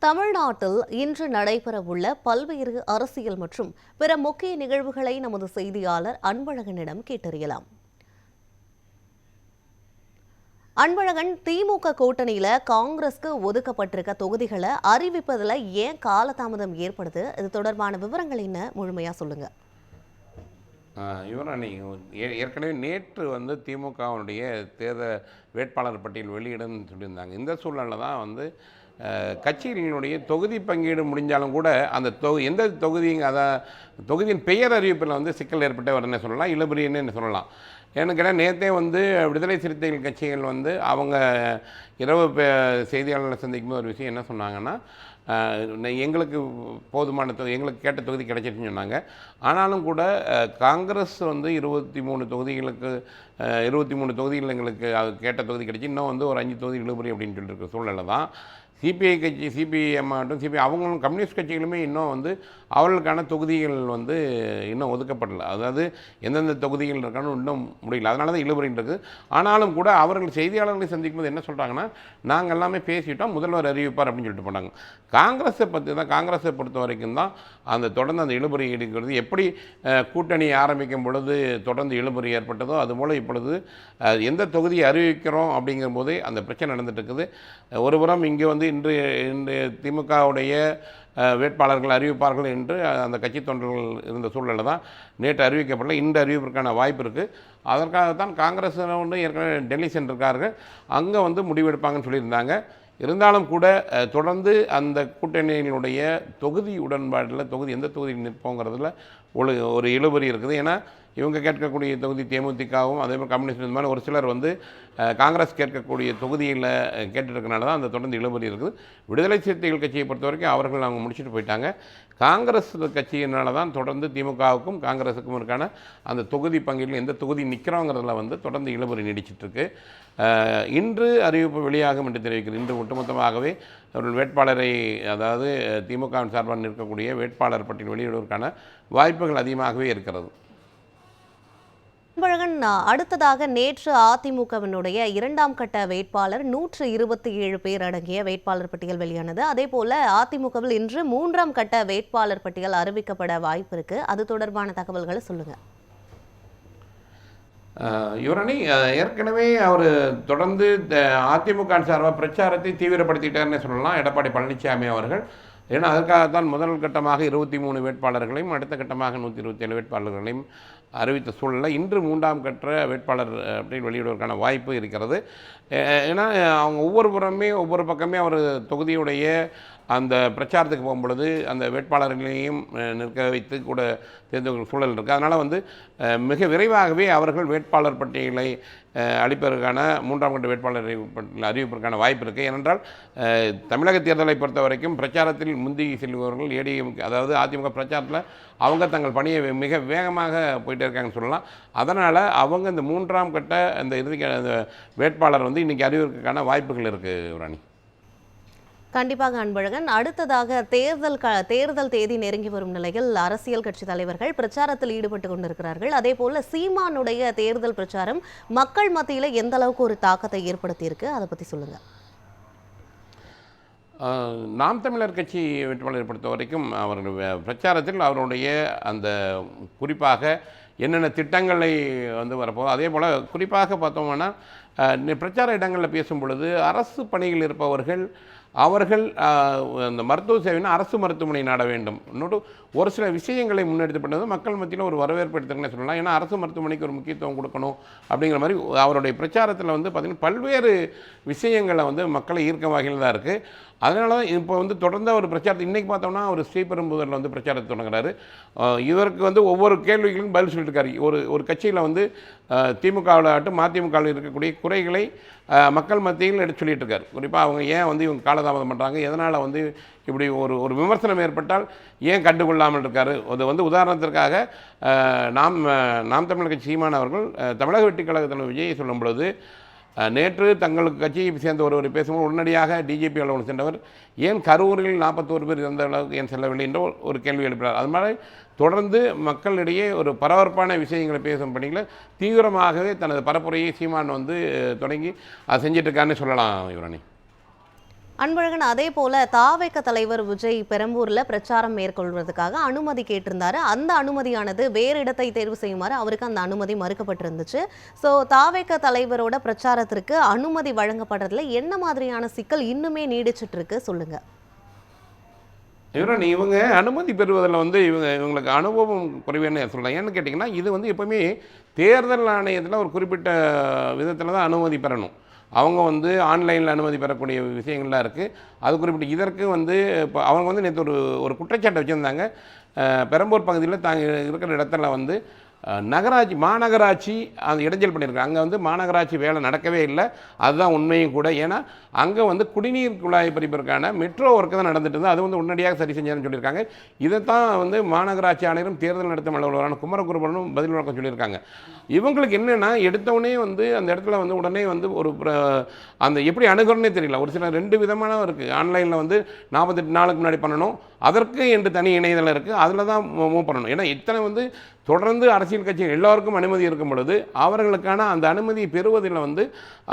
தமிழ்நாட்டில் இன்று நடைபெறவுள்ள பல்வேறு அரசியல் மற்றும் பிற முக்கிய நிகழ்வுகளை நமது செய்தியாளர் அன்பழகனிடம் கேட்டறியலாம். அன்பழகன், திமுக கூட்டணியில காங்கிரஸ்க்கு ஒதுக்கப்பட்டிருக்க தொகுதிகளை அறிவிப்பதில் ஏன் காலதாமதம் ஏற்படுது? இது தொடர்பான விவரங்கள் என்ன, முழுமையா சொல்லுங்க. இவரை ஏற்கனவே நேற்று திமுகவுடைய தேர்தல் வேட்பாளர் பட்டியல் வெளியிடுன்னு சொல்லியிருந்தாங்க. இந்த சூழ்நிலை தான் கட்சிகளினுடைய தொகுதி பங்கீடு முடிஞ்சாலும் கூட அந்த எந்த தொகுதி தொகுதியின் பெயர் அறிவிப்பில் சிக்கல் ஏற்பட்டே வரனே சொல்லலாம், இழுபறின்னு சொல்லலாம். ஏன்னு கேட்டால் நேற்றே விடுதலை சிறுத்தைகள் கட்சிகள் அவங்க இரவு செய்தியாளர்களை சந்திக்கும் போது ஒரு விஷயம் என்ன சொன்னாங்கன்னா, எங்களுக்கு போதுமான எங்களுக்கு கேட்ட தொகுதி கிடைச்சிருச்சுன்னு சொன்னாங்க. ஆனாலும் கூட காங்கிரஸ் 23 தொகுதிகளுக்கு 23 தொகுதிகள் எங்களுக்கு கேட்ட தொகுதி கிடைச்சி, இன்னும் ஒரு 5 தொகுதி இழுபறி அப்படின்னு சொல்லிட்டு இருக்க சூழ்நிலை தான். சிபிஐ கட்சி, சிபிஎம் ஆகட்டும், சிபிஐ அவங்களும் கம்யூனிஸ்ட் கட்சிகளுமே இன்னும் அவர்களுக்கான தொகுதிகள் இன்னும் ஒதுக்கப்படலை. அதாவது எந்தெந்த தொகுதிகள் இருக்கான்னு இன்னும் முடியல. அதனால தான் இழுபறின்னு இருக்குது. ஆனாலும் கூட அவர்கள் செய்தியாளர்களை சந்திக்கும் போது என்ன சொல்கிறாங்கன்னா, நாங்கள் எல்லாமே பேசிட்டோம், முதல்வர் அறிவிப்பார் அப்படின்னு சொல்லிட்டு போனாங்க. காங்கிரஸை பொறுத்த வரைக்கும் தான் தொடர்ந்து அந்த இழுபறி எடுக்கிறது. எப்படி கூட்டணி ஆரம்பிக்கும் பொழுது தொடர்ந்து இழுபறி ஏற்பட்டதோ அதுபோல் இப்பொழுது எந்த தொகுதியை அறிவிக்கிறோம் அப்படிங்கிற போதே அந்த பிரச்சனை நடந்துட்டு இருக்குது. ஒருபுறம் இங்கே இன்று திமுகவுடைய வேட்பாளர்கள் அறிவிப்பார்கள் என்று அந்த கட்சி தொண்டர்கள் இருந்த சூழ்நிலை தான் நேற்று அறிவிக்கப்படல. இன்று அறிவிப்பதற்கான வாய்ப்பு இருக்குது. அதற்காகத்தான் காங்கிரஸ் ஏற்கனவே டெல்லி சென்றிருக்கார்கள். அங்கே முடிவெடுப்பாங்கன்னு சொல்லியிருந்தாங்க. இருந்தாலும் கூட தொடர்ந்து அந்த கூட்டணியினுடைய தொகுதி உடன்பாட்டில் எந்த தொகுதியில் நிற்போங்கிறதுல ஒரு இழுபறி இருக்குது. ஏன்னா இவங்க கேட்கக்கூடிய தொகுதி தேமுதிகவும் அதேமாதிரி கம்யூனிஸ்ட் இந்த மாதிரி ஒரு சிலர் காங்கிரஸ் கேட்கக்கூடிய தொகுதியில் கேட்டுருக்கனால தான் அந்த தொடர்ந்து இழுபறி இருக்குது. விடுதலை சிறுத்தைகள் கட்சியை பொறுத்த வரைக்கும் அவர்கள் அவங்க முடிச்சுட்டு போயிட்டாங்க. காங்கிரஸ் கட்சியினால தான் தொடர்ந்து திமுகவுக்கும் காங்கிரஸுக்கும் இருக்கான அந்த தொகுதி பங்கீட்டில் எந்த தொகுதி நிற்கிறோங்கிறதுல தொடர்ந்து இழுபறி நீடிச்சிட்ருக்கு. இன்று அறிவிப்பு வெளியாகும் என்று தெரிவிக்கிறது. இன்று ஒட்டுமொத்தமாகவே அவர்கள் வேட்பாளரை, அதாவது திமுகவின் சார்பாக நிற்கக்கூடிய வேட்பாளர் பட்டியல் வெளியிடுவதற்கான வாய்ப்புகள் அதிகமாகவே இருக்கிறது. அன்பழகன், அடுத்ததாக நேற்று அதிமுகவினுடைய 2ஆம் கட்ட வேட்பாளர் 127 பேர் அடங்கிய வேட்பாளர் பட்டியல் வெளியானது. அதே போல அதிமுகவில் இன்று 3ஆம் கட்ட வேட்பாளர் பட்டியல் அறிவிக்கப்பட வாய்ப்பு இருக்கு. அது தொடர்பான தகவல்களை சொல்லுங்க. யுரணி, ஏற்கனவே அவர் தொடர்ந்து அதிமுக சார்பாக பிரச்சாரத்தை தீவிரப்படுத்திட்டார்னே சொல்லலாம் எடப்பாடி பழனிசாமி அவர்கள். ஏன்னா அதற்காகத்தான் முதல் கட்டமாக 23 வேட்பாளர்களையும் அடுத்த கட்டமாக 127 வேட்பாளர்களையும் அறிவித்த சூழலில் இன்று 3ஆம் கட்ட வேட்பாளர் அப்படின்னு வெளியிடுவதற்கான வாய்ப்பு இருக்கிறது. ஏன்னா அவங்க ஒவ்வொரு பக்கமே அவர் தொகுதியுடைய அந்த பிரச்சாரத்துக்கு போகும்பொழுது அந்த வேட்பாளர்களையும் நிற்க வைத்து கூட தேர்ந்தெடுக்கும் சூழல் இருக்குது. அதனால் மிக விரைவாகவே அவர்கள் வேட்பாளர் பட்டியலை அளிப்பதற்கான 3ஆம் கட்ட வேட்பாளர் அறிவிப்பதற்கான வாய்ப்பு இருக்குது. ஏனென்றால் தமிழக தேர்தலை பொறுத்த வரைக்கும் பிரச்சாரத்தில் முந்தி செல்பவர்கள் ஏடிஎம், அதாவது அதிமுக பிரச்சாரத்தில் அவங்க தங்கள் பணியை மிக வேகமாக போயிட்டே இருக்காங்கன்னு சொல்லலாம். அதனால் அவங்க இந்த 3ஆம் கட்ட அந்த இறுதி வேட்பாளர் இன்றைக்கி அறிவிப்பதற்கான வாய்ப்புகள் இருக்குது. ராணி, கண்டிப்பாக அன்பழகன், அடுத்ததாக தேர்தல் தேதி நெருங்கி வரும் நிலையில் அரசியல் கட்சி தலைவர்கள் பிரச்சாரத்தில் ஈடுபட்டு கொண்டிருக்கிறார்கள். அதே போல சீமானுடைய தேர்தல் பிரச்சாரம் மக்கள் மத்தியில் எந்த அளவுக்கு ஒரு தாக்கத்தை ஏற்படுத்தி இருக்கு, அதை பற்றி சொல்லுங்க. நாம் தமிழர் கட்சி வேட்பாளரை பொறுத்த வரைக்கும் அவர்கள் பிரச்சாரத்தில் அவருடைய அந்த குறிப்பாக என்னென்ன திட்டங்களை வரப்போகுது, அதே போல் குறிப்பாக பார்த்தோம்னா பிரச்சார இடங்களில் பேசும் பொழுது அரசு பணியில் இருப்பவர்கள் அவர்கள் அந்த மருத்துவ சேவைனா அரசு மருத்துவமனை நாட வேண்டும். இன்னொரு ஒரு சில விஷயங்களை முன்னெடுத்து மக்கள் மத்தியில் ஒரு வரவேற்பு எடுத்துக்கன்னு சொல்லலாம். ஏன்னா அரசு மருத்துவமனைக்கு ஒரு முக்கியத்துவம் கொடுக்கணும் அப்படிங்கிற மாதிரி அவருடைய பிரச்சாரத்தில் பார்த்திங்கன்னா பல்வேறு விஷயங்களை மக்களை ஈர்க்கும் வகையில் தான் இருக்குது. அதனால தான் இப்போ தொடர்ந்து ஒரு பிரச்சாரத்தை இன்றைக்கி பார்த்தோம்னா ஒரு ஸ்ரீபெரும்புதூரில் பிரச்சாரத்தை தொடங்குறாரு. இவருக்கு ஒவ்வொரு கேள்விகளுக்கும் பதில் சொல்லிட்டு இருக்காரு. ஒரு கட்சியில் திமுகவில் ஆகட்டும் மதிமுகவில் இருக்கக்கூடிய குறைகளை மக்கள் மத்தியில் எடுத்து சொல்லிட்டு இருக்காரு. குறிப்பாக அவங்க ஏன் இவங்க காலதாமதம் பண்ணுறாங்க, எதனால் இப்படி ஒரு விமர்சனம் ஏற்பட்டால் ஏன் கண்டுகொள்ளாமல் இருக்கார். அது உதாரணத்திற்காக நாம் தமிழர் கட்சி சீமான் அவர்கள் தமிழக வெற்றி கழகத்தில் விஜயை சொல்லும் பொழுது நேற்று தங்களுக்கு கட்சியை சேர்ந்த ஒருவர் பேசும்போது உடனடியாக டிஜிபி அலுவலகம் சென்றவர் ஏன் கரூரில் 41 பேர் இருந்த அளவுக்கு ஏன் செல்லவில்லை என்ற ஒரு கேள்வி எழுப்பினார். அது மாதிரி தொடர்ந்து மக்களிடையே ஒரு பரபரப்பான விஷயங்களை பேசும் பணிகளை தீவிரமாகவே தனது பரப்புரையை சீமான் தொடங்கி அதை செஞ்சிட்ருக்காருன்னு சொல்லலாம். யுவராணி, அன்பழகன், அதே போல தாவேக தலைவர் விஜய் பெரம்பூர்ல பிரச்சாரம் மேற்கொள்வதற்காக அனுமதி கேட்டிருந்தாரு. அந்த அனுமதியானது வேறு இடத்தை தேர்வு செய்யுமாறு அவருக்கு அந்த அனுமதி மறுக்கப்பட்டிருந்துச்சு. ஸோ தாவேக தலைவரோட பிரச்சாரத்திற்கு அனுமதி வழங்கப்படுறதுல என்ன மாதிரியான சிக்கல் இன்னுமே நீடிச்சிட்டு இருக்கு சொல்லுங்க. இவங்க அனுமதி பெறுவதில் வந்து இவங்களுக்கு அனுபவம் குறைவேன்னு சொல்லலாம். ஏன்னு கேட்டிங்கன்னா, இது வந்து எப்பவுமே தேர்தல் ஆணையத்தில் ஒரு குறிப்பிட்ட விதத்தில் தான் அனுமதி பெறணும். அவங்க வந்து ஆன்லைனில் அனுமதி பெறக்கூடிய விஷயங்கள்லாம் இருக்குது. அது குறிப்பிட்ட இதற்கு வந்து இப்போ அவங்க வந்து நேற்று ஒரு குற்றச்சாட்டை வச்சுருந்தாங்க. பெரம்பூர் பகுதியில் தாங்க இருக்கிற இடத்துல வந்து மாநகராட்சி அந்த இடைஞ்சல் பண்ணியிருக்காங்க. அங்கே வந்து மாநகராட்சி வேலை நடக்கவே இல்லை. அதுதான் உண்மையும் கூட. ஏன்னா அங்கே வந்து குடிநீர் குழாய் பறிப்பதற்கான மெட்ரோ ஒர்க்கு தான் நடந்துட்டு இருந்தது. அது வந்து உடனடியாக சரி செஞ்சான்னு சொல்லியிருக்காங்க. இதைத்தான் வந்து மாநகராட்சி ஆணையரும் தேர்தல் நடத்தும் அலுவலரான குமரகுருபரனும் பதில் வழக்கம் சொல்லியிருக்காங்க. இவங்களுக்கு என்னென்னா, எடுத்தவுடனே வந்து அந்த இடத்துல வந்து உடனே வந்து அந்த எப்படி அணுகிறனே தெரியல. ஒரு சில 2 விதமான இருக்குது. ஆன்லைனில் வந்து 48 நாளுக்கு முன்னாடி பண்ணணும், அதற்கு என்று தனி இணையதளம் இருக்குது, அதில் தான் மூவ் பண்ணணும். ஏன்னா இத்தனை வந்து தொடர்ந்து அரசியல் கட்சிகள் எல்லோருக்கும் அனுமதி இருக்கும் பொழுது அவர்களுக்கான அந்த அனுமதியை பெறுவதில் வந்து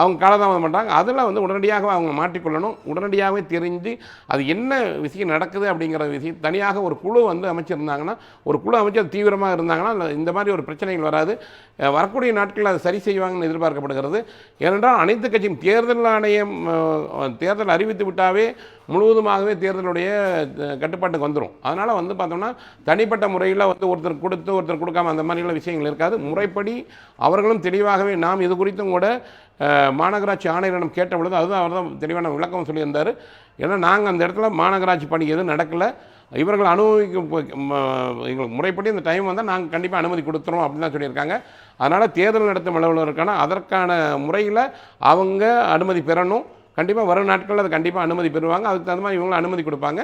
அவங்க காலதாமதம் பண்ணுறாங்க. அதில் வந்து உடனடியாக அவங்க மாட்டிக்கொள்ளணும். உடனடியாகவே தெரிஞ்சு அது என்ன விஷயம் நடக்குது அப்படிங்கிற விஷயம் தனியாக ஒரு குழு வந்து அமைச்சிருந்தாங்கன்னா, ஒரு குழு அமைச்சு அது தீவிரமாக இருந்தாங்கன்னா இந்த மாதிரி ஒரு பிரச்சனைகள் வராது. வரக்கூடிய நாட்களில் அதை சரி செய்வாங்கன்னு எதிர்பார்க்கப்படுகிறது. ஏனென்றால் அனைத்து கட்சியும் தேர்தல் ஆணையம் தேர்தல் அறிவித்து விட்டாவே முழுவதுமாகவே தேர்தலுடைய கட்டுப்பாட்டுக்கு வந்துடும். அதனால் வந்து பார்த்தோம்னா தனிப்பட்ட முறையில் வந்து ஒருத்தர் கொடுத்து ஒருத்தர் கொடுக்காம அந்த மாதிரியான விஷயங்கள் இருக்காது. முறைப்படி அவர்களும் தெளிவாகவே நாம் இது குறித்தும் கூட மாநகராட்சி ஆணையரிடம் கேட்ட பொழுது அதுதான் அவர் தான் தெளிவான விளக்கம் சொல்லியிருந்தார். ஏன்னா நாங்கள் அந்த இடத்துல மாநகராட்சி பணி எதுவும் நடக்கலை, இவர்கள் எங்களுக்கு முறைப்படி இந்த டைம் வந்தால் நாங்கள் கண்டிப்பாக அனுமதி கொடுத்துறோம் அப்படின்னு தான் சொல்லியிருக்காங்க. அதனால் தேர்தல் நடத்தும் அலுவலருக்கான அதற்கான முறையில் அவங்க அனுமதி பெறணும். கண்டிப்பாக வரும் நாட்களில் அது கண்டிப்பாக அனுமதி பெறுவாங்க. அதுக்கு தகுந்த மாதிரி இவங்களும் அனுமதி கொடுப்பாங்க.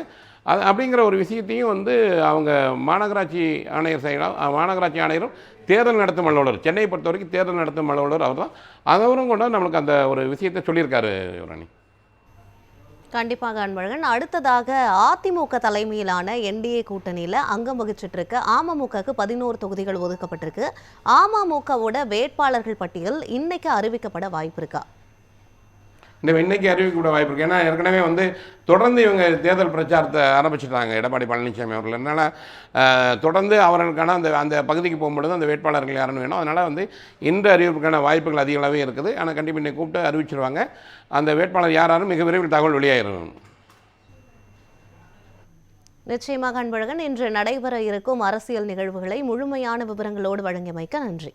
அது அப்படிங்கிற ஒரு விஷயத்தையும் வந்து அவங்க மாநகராட்சி ஆணையர் செய்யலாம். மாநகராட்சி ஆணையரும் தேர்தல் நடத்தும் அலுவலர், சென்னையை பொறுத்த வரைக்கும் தேர்தல் நடத்தும் அலுவலர் அவர் தான். அவரும் கூட நம்மளுக்கு அந்த ஒரு விஷயத்தை சொல்லியிருக்காரு யுவராணி. கண்டிப்பாக அன்பழகன். அடுத்ததாக அதிமுக தலைமையிலான என்டிஏ கூட்டணியில் அங்கம் வகிச்சிட்டு இருக்க அமமுகவுக்கு 11 தொகுதிகள் ஒதுக்கப்பட்டிருக்கு. அமமுகவோட வேட்பாளர்கள் பட்டியல் இன்னைக்கு அறிவிக்கப்பட வாய்ப்பு இருக்கா? இன்னைக்கு அறிவிக்கப்பட வாய்ப்பு இருக்குது. ஏன்னா ஏற்கனவே வந்து தொடர்ந்து இவங்க தேர்தல் பிரச்சாரத்தை ஆரம்பிச்சுட்டாங்க எடப்பாடி பழனிசாமி அவர்கள். அதனால் தொடர்ந்து அவர்களுக்கான அந்த பகுதிக்கு போகும்பொழுது அந்த வேட்பாளர்கள் யாருன்னு வேணும். அதனால் வந்து இன்று அறிவிப்புக்கான வாய்ப்புகள் அதிகளவே இருக்குது. ஆனால் கண்டிப்பாக இன்னைக்கு கூப்பிட்டு அறிவிச்சிருவாங்க. அந்த வேட்பாளர் யாரும் மிக விரைவில் தகவல் வெளியாகிடும். நிச்சயமாக அன்பழகன், இன்று நடைபெற இருக்கும் அரசியல் நிகழ்வுகளை முழுமையான விவரங்களோடு வழங்கியமைக்க நன்றி.